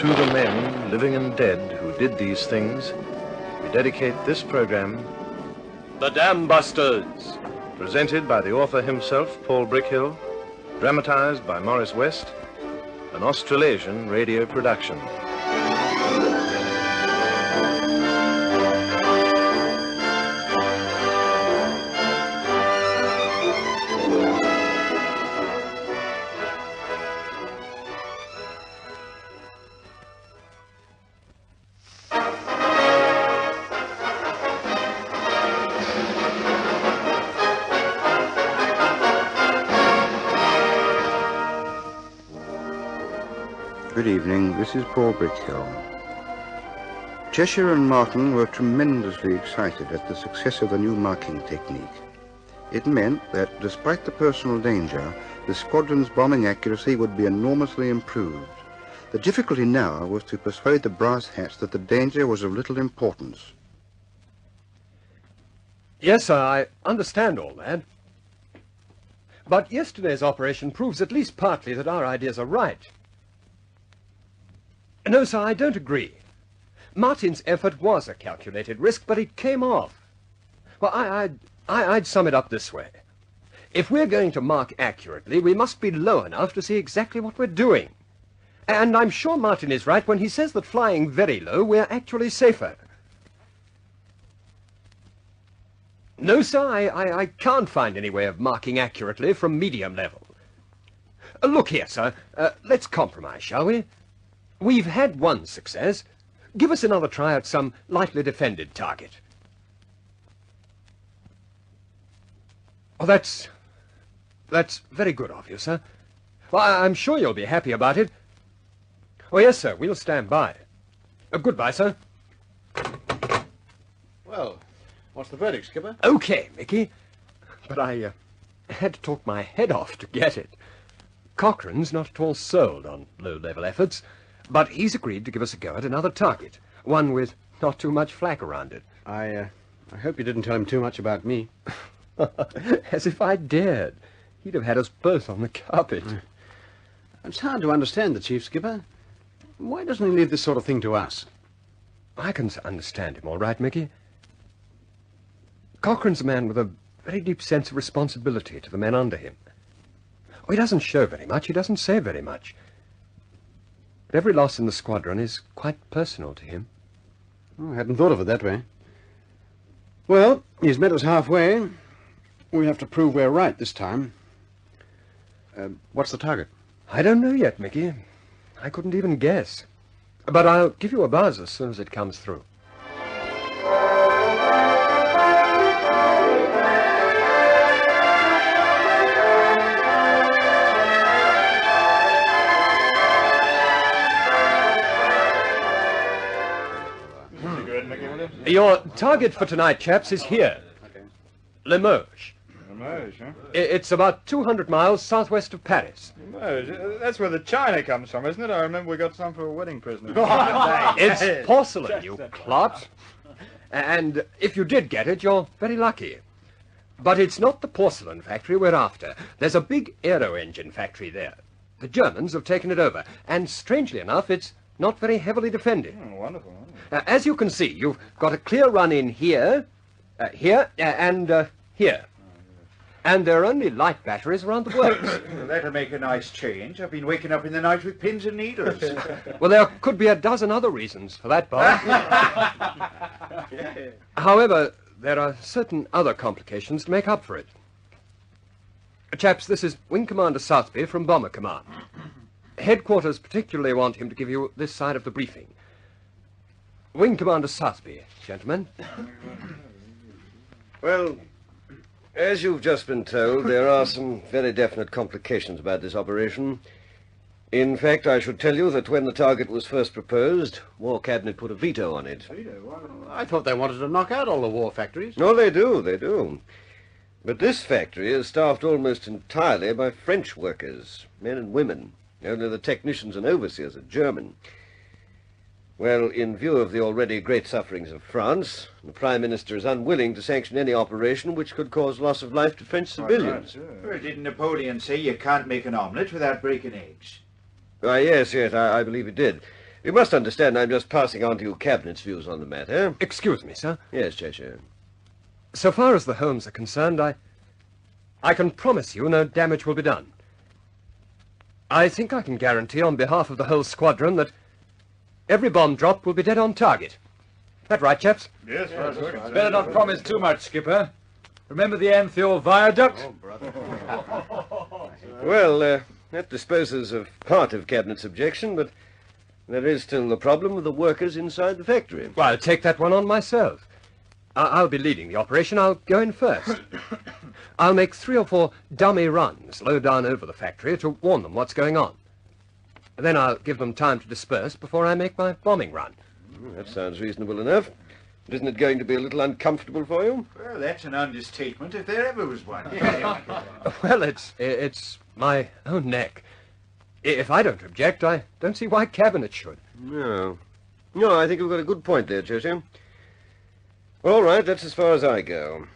To the men, living and dead, who did these things, we dedicate this program, The Dambusters, presented by the author himself, Paul Brickhill, dramatized by Maurice West, an Australasian radio production. Good evening, this is Paul Brickhill. Cheshire and Martin were tremendously excited at the success of the new marking technique. It meant that, despite the personal danger, the squadron's bombing accuracy would be enormously improved. The difficulty now was to persuade the brass hats that the danger was of little importance. Yes, sir, I understand all that. But yesterday's operation proves at least partly that our ideas are right. No, sir, I don't agree. Martin's effort was a calculated risk, but it came off. Well, I'd sum it up this way. If we're going to mark accurately, we must be low enough to see exactly what we're doing. And I'm sure Martin is right when he says that flying very low, we're actually safer. No, sir, I can't find any way of marking accurately from medium level. Look here, sir, let's compromise, shall we? We've had one success. Give us another try at some lightly defended target. Oh, that's very good of you, sir. Well, I'm sure you'll be happy about it. Oh, yes, sir, we'll stand by. Goodbye, sir. Well, what's the verdict, Skipper? Okay, Mickey. But I had to talk my head off to get it. Cochrane's not at all sold on low-level efforts, but he's agreed to give us a go at another target, one with not too much flak around it. I hope you didn't tell him too much about me. As if I dared. He'd have had us both on the carpet. It's hard to understand the Chief, Skipper. Why doesn't he leave this sort of thing to us? I can understand him all right, Mickey. Cochrane's a man with a very deep sense of responsibility to the men under him. Oh, he doesn't show very much, he doesn't say very much. But every loss in the squadron is quite personal to him. Oh, I hadn't thought of it that way. Well, he's met us halfway. We have to prove we're right this time. What's the target? I don't know yet, Mickey. I couldn't even guess. But I'll give you a buzz as soon as it comes through. Your target for tonight, chaps, is here. Okay. Limoges. Limoges, huh? It's about 200 miles southwest of Paris. Limoges? That's where the china comes from, isn't it? I remember we got some for a wedding present. It's porcelain, you clot. And if you did get it, you're very lucky. But it's not the porcelain factory we're after. There's a big aero-engine factory there. The Germans have taken it over, and strangely enough, it's not very heavily defended. Oh, wonderful. As you can see, you've got a clear run in here, here, and here. And there are only light batteries around the works. That'll make a nice change. I've been waking up in the night with pins and needles. Well, there could be a dozen other reasons for that, Bob. However, there are certain other complications to make up for it. Chaps, this is Wing Commander Southby from Bomber Command. Headquarters particularly want him to give you this side of the briefing. Wing Commander Southby, gentlemen. Well, as you've just been told, there are some very definite complications about this operation. In fact, I should tell you that when the target was first proposed, War Cabinet put a veto on it. I thought they wanted to knock out all the war factories. No, they do. But this factory is staffed almost entirely by French workers, men and women. Only the technicians and overseers are German. Well, in view of the already great sufferings of France, the Prime Minister is unwilling to sanction any operation which could cause loss of life to French civilians. Well, didn't Napoleon say you can't make an omelette without breaking eggs? Yes, I believe he did. You must understand I'm just passing on to you Cabinet's views on the matter. Excuse me, sir. Yes, Cheshire. So far as the homes are concerned, I can promise you no damage will be done. I think I can guarantee on behalf of the whole squadron that every bomb drop will be dead on target. That right, chaps? Yes, Yes, right. right. Better not promise too much, Skipper. Remember the Antheor Viaduct? Well, that disposes of part of Cabinet's objection, but there is still the problem of the workers inside the factory. Well, I'll take that one on myself. I'll be leading the operation. I'll go in first. I'll make 3 or 4 dummy runs low down over the factory to warn them what's going on. Then I'll give them time to disperse before I make my bombing run. That sounds reasonable enough. But isn't it going to be a little uncomfortable for you? Well, that's an understatement if there ever was one. Well, it's my own neck. If I don't object, I don't see why Cabinet should. No. No, I think you've got a good point there, Cheshire. All right, that's as far as I go.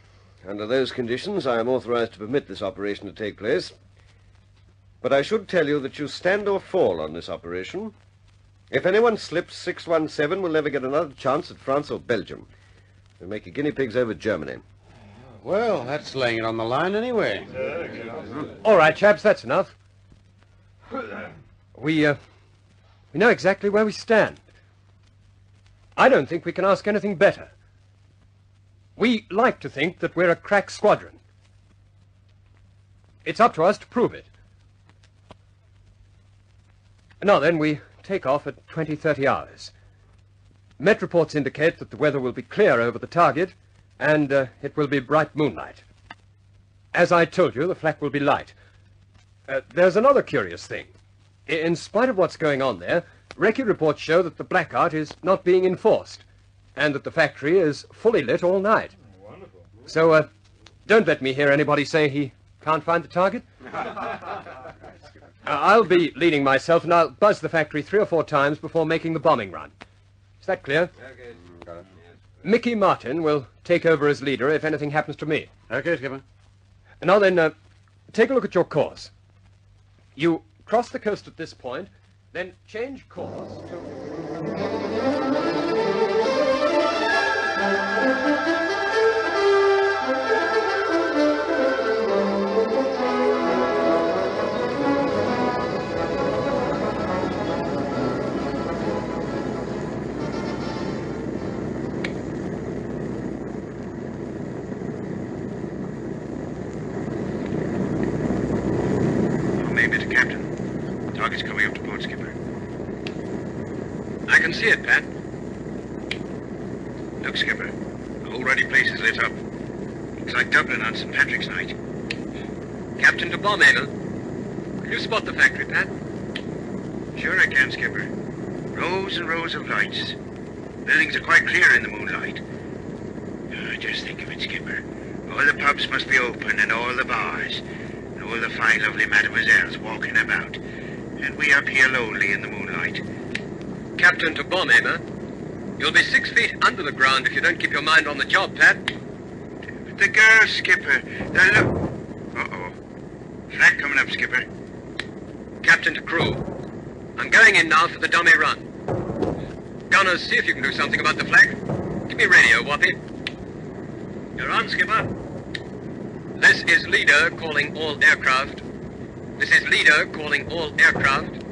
Under those conditions, I am authorized to permit this operation to take place. But I should tell you that you stand or fall on this operation. If anyone slips, 617 will never get another chance at France or Belgium. We'll make you guinea pigs over Germany. Well, that's laying it on the line anyway. All right, chaps, that's enough. We know exactly where we stand. I don't think we can ask anything better. We like to think that we're a crack squadron. It's up to us to prove it. Now then, we take off at 20:30 hours. Met reports indicate that the weather will be clear over the target, and it will be bright moonlight. As I told you, the flak will be light. There's another curious thing. In spite of what's going on there, recce reports show that the blackout is not being enforced, and that the factory is fully lit all night. Wonderful. So, don't let me hear anybody say he can't find the target. I'll be leading myself, and I'll buzz the factory 3 or 4 times before making the bombing run. Is that clear? Okay. Got it. Mickey Martin will take over as leader if anything happens to me. Okay, Skipper. Now then, take a look at your course. You cross the coast at this point, then change course to... Target's coming up to port, Skipper. I can see it, Pat. Look, Skipper. The whole ruddy place is lit up. Looks like Dublin on St. Patrick's night. Captain to bomb, Möhne. Can you spot the factory, Pat? Sure I can, Skipper. Rows and rows of lights. Buildings are quite clear in the moonlight. Oh, just think of it, Skipper. All the pubs must be open and all the bars. And all the fine lovely mademoiselles walking about. And we up here lonely in the moonlight. Captain to bomb, Möhne. You'll be 6 feet under the ground if you don't keep your mind on the job, Pat. But the girls, Skipper. Now look. Uh-oh. Flak coming up, Skipper. Captain to crew. I'm going in now for the dummy run. Gunners, see if you can do something about the flak. Give me radio, Wappy. You're on, Skipper. This is leader calling all aircraft. This is leader calling all aircraft.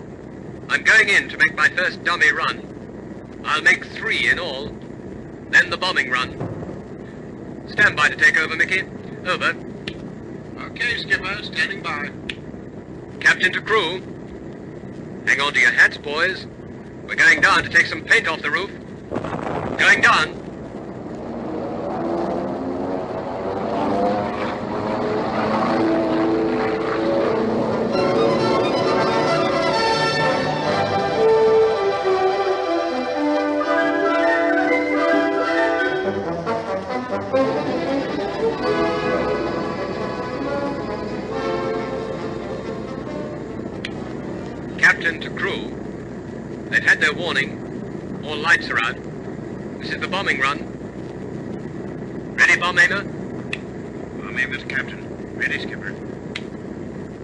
I'm going in to make my first dummy run. I'll make 3 in all. Then the bombing run. Stand by to take over, Mickey. Over. Okay, Skipper. Standing by. Captain to crew. Hang on to your hats, boys. We're going down to take some paint off the roof. Going down. Captain to crew. They've had their warning. All lights are out. This is the bombing run. Ready, bomb aimer? Bomb aimer to Captain. Ready, Skipper.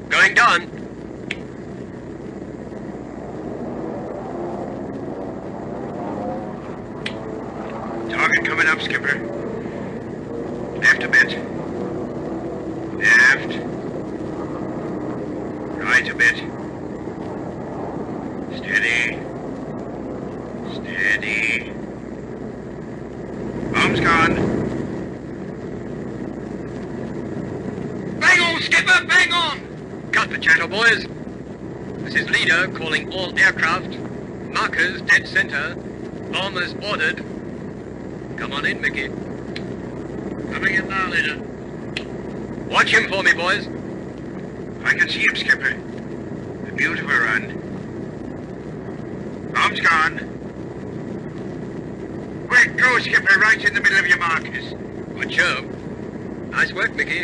Going down. sides a bit. Steady. Steady. Bomb's gone. Bang on, skipper, bang on! Cut the chatter, boys. This is leader calling all aircraft. Markers dead center. Bombers ordered. Come on in, Mickey. Coming in now, leader. Watch him for me, boys. I can see him, skipper. A beautiful run. Bomb's gone. Quick, go, skipper, right in the middle of your markers. Good show. Nice work, Mickey.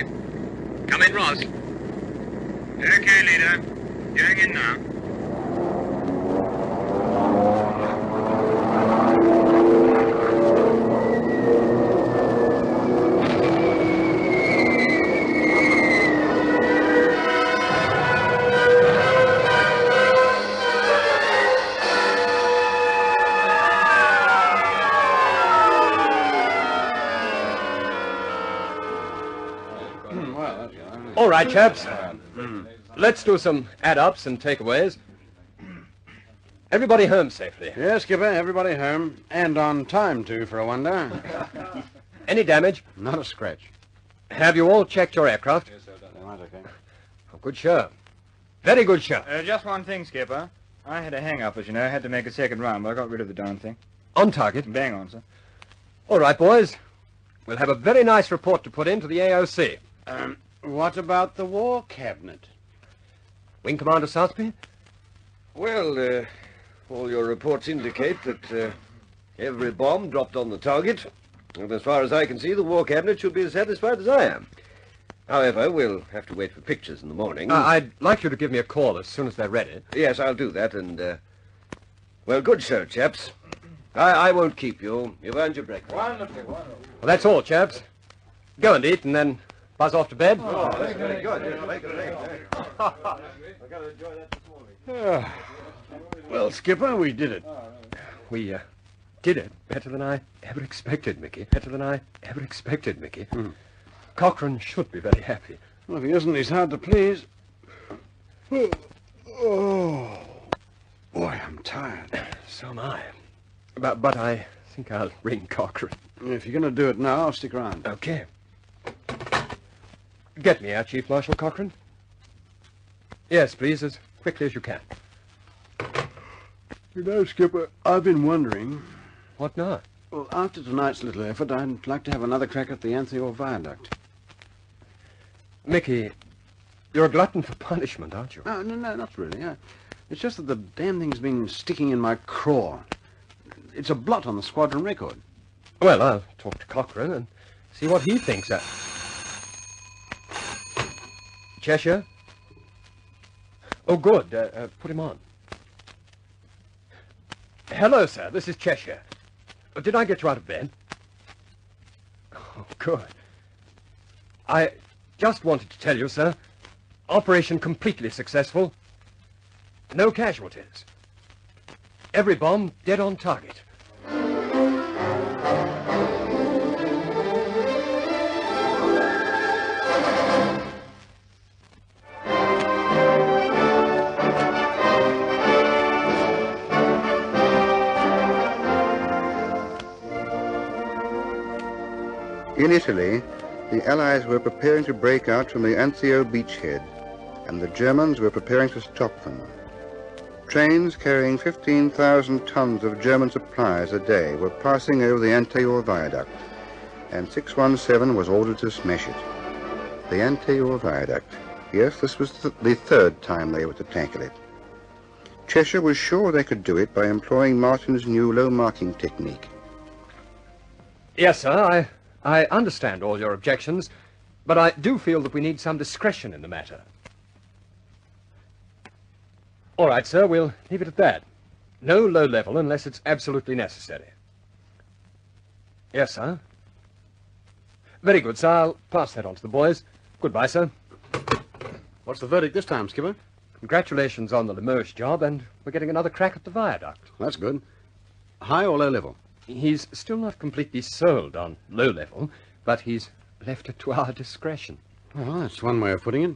Come in, Ross. Okay, leader. Going in now. All right, chaps. Let's do some add-ups and takeaways. Everybody home safely. Yes, Skipper, everybody home. And on time, too, for a wonder. Any damage? Not a scratch. Have you all checked your aircraft? Yes, sir. Right, okay. Oh, good show. Very good show. Just one thing, Skipper. I had a hang-up, as you know. I had to make a second round, but I got rid of the darn thing. On target. Bang on, sir. All right, boys. We'll have a very nice report to put into the AOC. What about the War Cabinet? Wing Commander Sorpe? Well, all your reports indicate that every bomb dropped on the target. And as far as I can see, the War Cabinet should be as satisfied as I am. However, we'll have to wait for pictures in the morning. I'd like you to give me a call as soon as they're ready. Yes, I'll do that, and, well, good show, chaps. I won't keep you. You've earned your breakfast. Wonderful, wonderful. Well, that's all, chaps. Go and eat, and then buzz off to bed. Oh, that's very good. I've got to enjoy that this morning. Well, Skipper, we did it. We did it better than I ever expected, Mickey. Better than I ever expected, Mickey. Cochrane should be very happy. Well, if he isn't, he's hard to please. Oh, boy, I'm tired. So am I. But I think I'll ring Cochrane. If you're going to do it now, I'll stick around. Okay. Get me out, Chief Marshal Cochrane. Yes, please, as quickly as you can. You know, Skipper, I've been wondering... What now? Well, after tonight's little effort, I'd like to have another crack at the Anthior Viaduct. Mickey, you're a glutton for punishment, aren't you? No, not really. It's just that the damn thing's been sticking in my craw. It's a blot on the squadron record. Well, I'll talk to Cochrane and see what he thinks of... Cheshire? Oh, good. Put him on. Hello, sir. This is Cheshire. Did I get you out of bed? Oh, good. I just wanted to tell you, sir, operation completely successful. No casualties. Every bomb dead on target. In Italy, the Allies were preparing to break out from the Anzio beachhead, and the Germans were preparing to stop them. Trains carrying 15,000 tons of German supplies a day were passing over the Anzio Viaduct, and 617 was ordered to smash it. The Anzio Viaduct. Yes, this was the third time they were to tackle it. Cheshire was sure they could do it by employing Martin's new low marking technique. Yes, sir, I understand all your objections, but I do feel that we need some discretion in the matter. All right, sir, we'll leave it at that. No low level unless it's absolutely necessary. Yes, sir. Very good, sir. I'll pass that on to the boys. Goodbye, sir. What's the verdict this time, Skipper? Congratulations on the Limoges job, and we're getting another crack at the viaduct. That's good. High or low level? He's still not completely sold on low level, but he's left it to our discretion. Well, that's one way of putting it.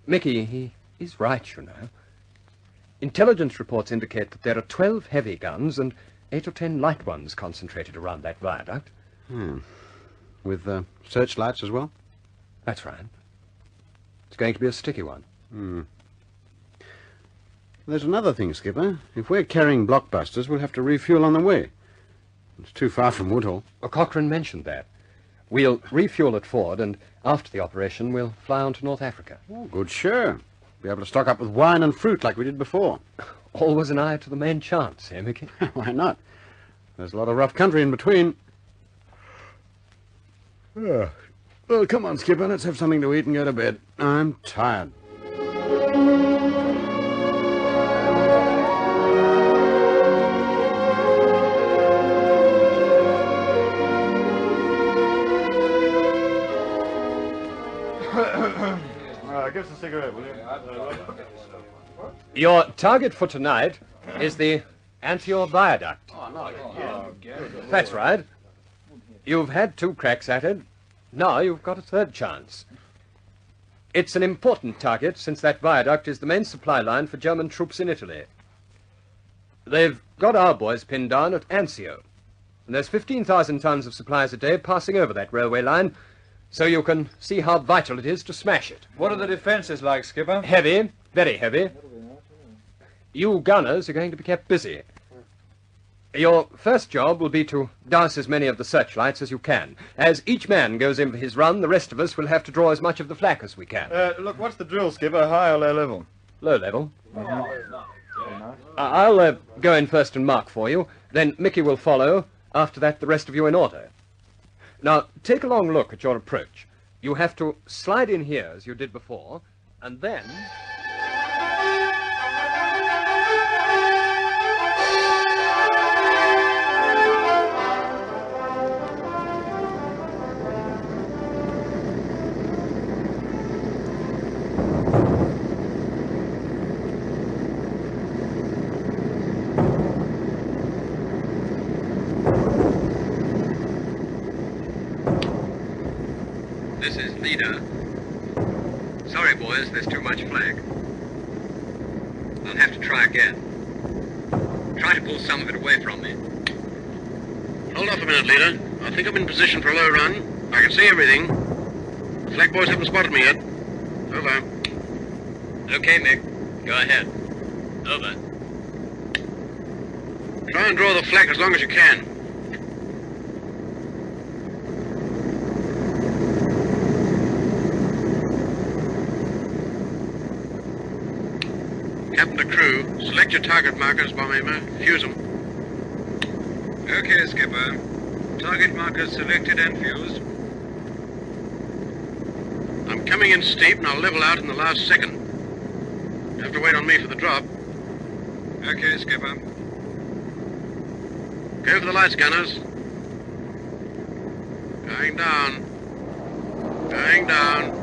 Mickey, he He's right, you know. Intelligence reports indicate that there are 12 heavy guns and 8 or 10 light ones concentrated around that viaduct. With searchlights as well? That's right. It's going to be a sticky one. There's another thing, Skipper. If we're carrying blockbusters, we'll have to refuel on the way. It's too far from Woodhall. Well, Cochrane mentioned that. We'll refuel at Ford, and after the operation, we'll fly on to North Africa. Oh, good, sure. Be able to stock up with wine and fruit like we did before. Always an eye to the main chance, eh, Mickey? Why not? There's a lot of rough country in between. Well, come on, Skipper. Let's have something to eat and go to bed. I'm tired. Give us a cigarette, will you? Your target for tonight is the Antioch Viaduct. That's right. You've had 2 cracks at it. Now you've got a 3rd chance. It's an important target, since that viaduct is the main supply line for German troops in Italy. They've got our boys pinned down at Anzio, and there's 15,000 tons of supplies a day passing over that railway line, so you can see how vital it is to smash it. What are the defences like, Skipper? Heavy, very heavy. You gunners are going to be kept busy. Your first job will be to douse as many of the searchlights as you can. As each man goes in for his run, the rest of us will have to draw as much of the flak as we can. Look, what's the drill, Skipper? High or low level? Low level. I'll go in first and mark for you. Then Mickey will follow. After that, the rest of you in order. Now, take a long look at your approach. You have to slide in here, as you did before, and then... This is Eder. Sorry, boys, there's too much flag. I'll have to try again. Try to pull some of it away from me. Hold off a minute, Eder. I think I'm in position for a low run. I can see everything. The flag boys haven't spotted me yet. Over. Okay, Mick. Go ahead. Over. Try and draw the flak as long as you can. Captain to crew, select your target markers, bomb aimer. Fuse them. Okay, Skipper. Target markers selected and fused. I'm coming in steep and I'll level out in the last second. You have to wait on me for the drop. Okay, Skipper. Go for the lights, gunners. Going down. Going down.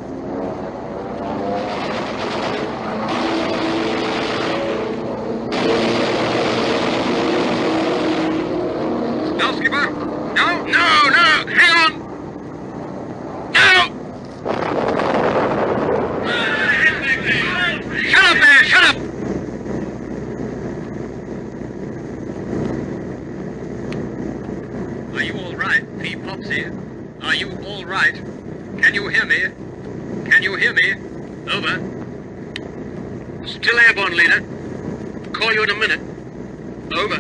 No, Skipper! No! No, no! Hang on! No! Shut up there! Shut up! Are you all right, P. Popsy? Are you all right? Can you hear me? Can you hear me? Over. Still airborne, leader. Call you in a minute. Over.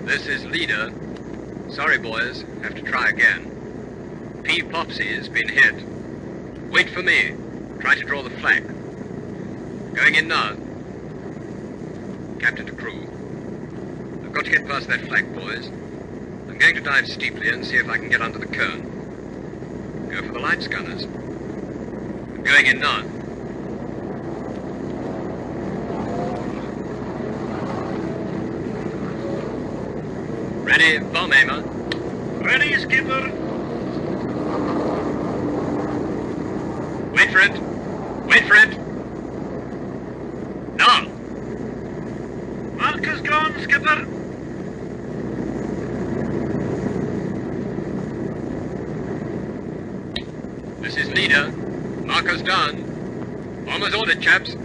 This is Eder. Sorry, boys. Have to try again. P. Popsy's been hit. Wait for me. Try to draw the flak. Going in now. Captain to crew. I've got to get past that flak, boys. I'm going to dive steeply and see if I can get under the cone. Go for the lights, gunners. I'm going in now. Ready, bomb aimer. Ready, skipper. Wait for it. Wait for it. Now. Marker's gone, skipper. This is leader. Marker's done. Bomber's ordered, chaps.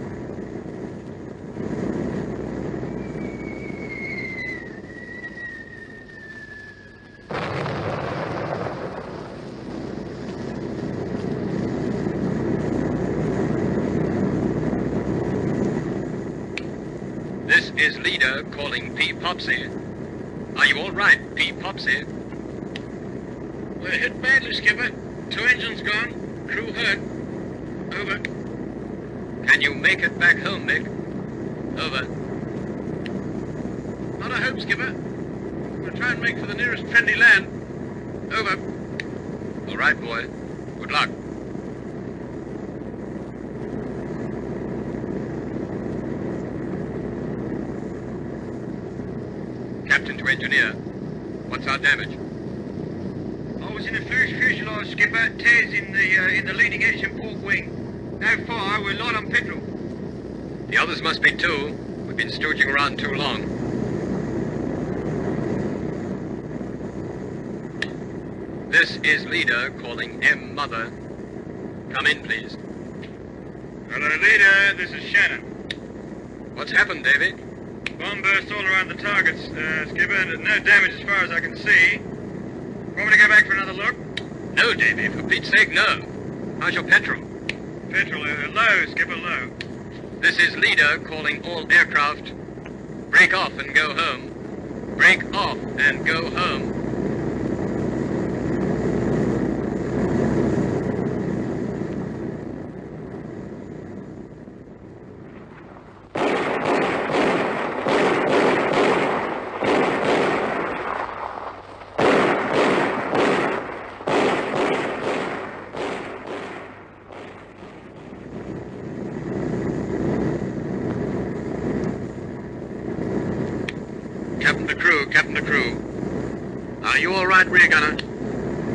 This is leader calling P-Popsy. Are you all right, P-Popsy? We're hit badly, skipper. 2 engines gone. Crew hurt. Over. Can you make it back home, Mick? Over. Not a hope, skipper. We'll try and make for the nearest friendly land. Over. All right, boy. Good luck. Captain to engineer. What's our damage? I was in the first fuselage, skipper. Tears in the leading edge and port wing. No fire, we're light on petrol. The others must be too. We've been stooging around too long. This is leader calling M Mother. Come in, please. Hello, leader. This is Shannon. What's happened, Davy? Bomb burst all around the targets, skipper. No damage as far as I can see. Want me to go back for another look? No, Davy. For Pete's sake, no. How's your petrol? Petrol, low, skipper, low. This is leader calling all aircraft. Break off and go home. Break off and go home. Captain the crew. Are you all right, rear gunner?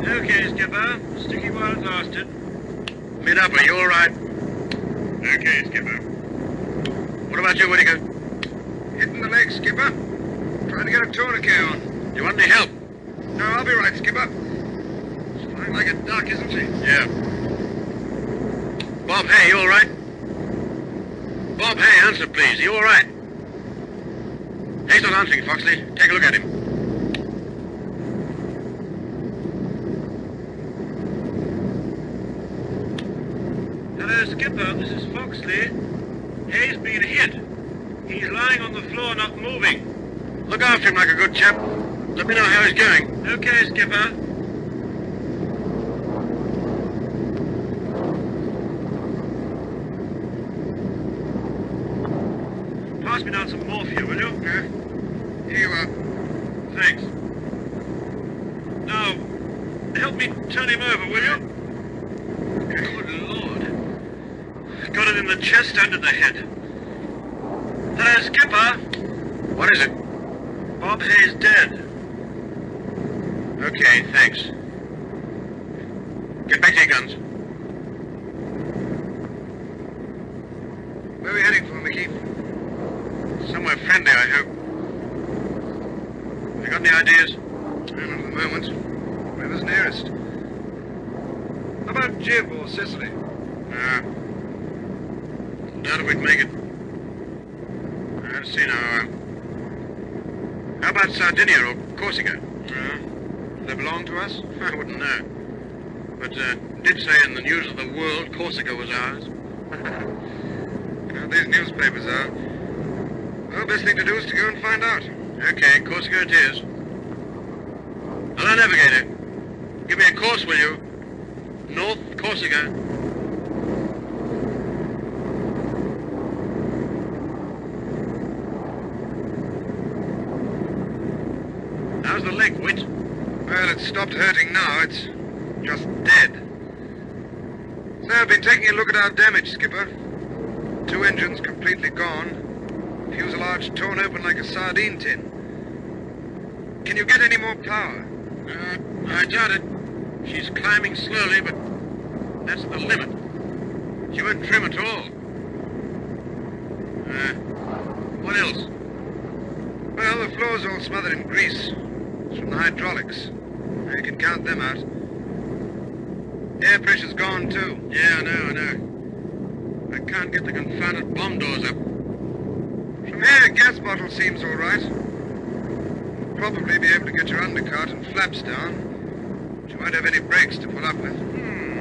Okay, skipper. Sticky while it lasted. Mid-upper, you all right? Okay, skipper. What about you, Whittaker? Hitting the leg, skipper. Trying to get a tourniquet on. You want any help? No, I'll be right, skipper. It's flying like a duck, isn't she? Yeah. Bob Hay, you all right? Bob Hay, answer, please. Are you all right? Hay's not answering, Foxley. Take a look at him. Hello, skipper. This is Foxley. Hay's been hit. He's lying on the floor, not moving. Look after him like a good chap. Let me know how he's going. Okay, skipper. Pass me down some morphia, will you? Yeah. Here you are. Thanks. Now, help me turn him over, will you? Good Lord. Got it in the chest and in the head. Hello, skipper. What is it? Bob Hay's dead. Okay, thanks. Get back to your guns. Where are we heading for, Mickey? Somewhere friendly, I hope. Have you got any ideas? Not at the moment. Whoever's nearest. How about Jib or Sicily? Doubt if we'd make it. Let's see now. How about Sardinia or Corsica? Do they belong to us? I wouldn't know. But did say in the News of the World Corsica was ours. These newspapers are. Well, best thing to do is to go and find out. Okay, Corsica it is. Hello, navigator. Give me a course, will you? North Corsica. How's the leg, Whit? Well, it's stopped hurting now. It's just dead. So I've been taking a look at our damage, skipper. 2 engines completely gone. Fuselage torn open like a sardine tin. Can you get any more power? I doubt it. She's climbing slowly, but that's the limit. She won't trim at all. What else? Well, the floor's all smothered in grease. It's from the hydraulics. You can count them out. Air pressure's gone, too. Yeah, I know. I can't get the confounded bomb doors up. From here, gas bottle seems all right. You'll probably be able to get your undercart and flaps down, but you won't have any brakes to pull up with.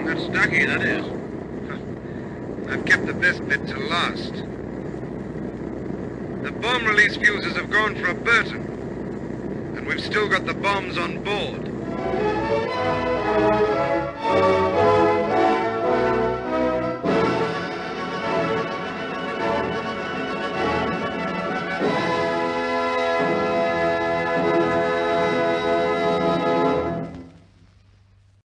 That's stucky, that is. I've kept the best bit till last. The bomb release fuses have gone for a Burton, and we've still got the bombs on board.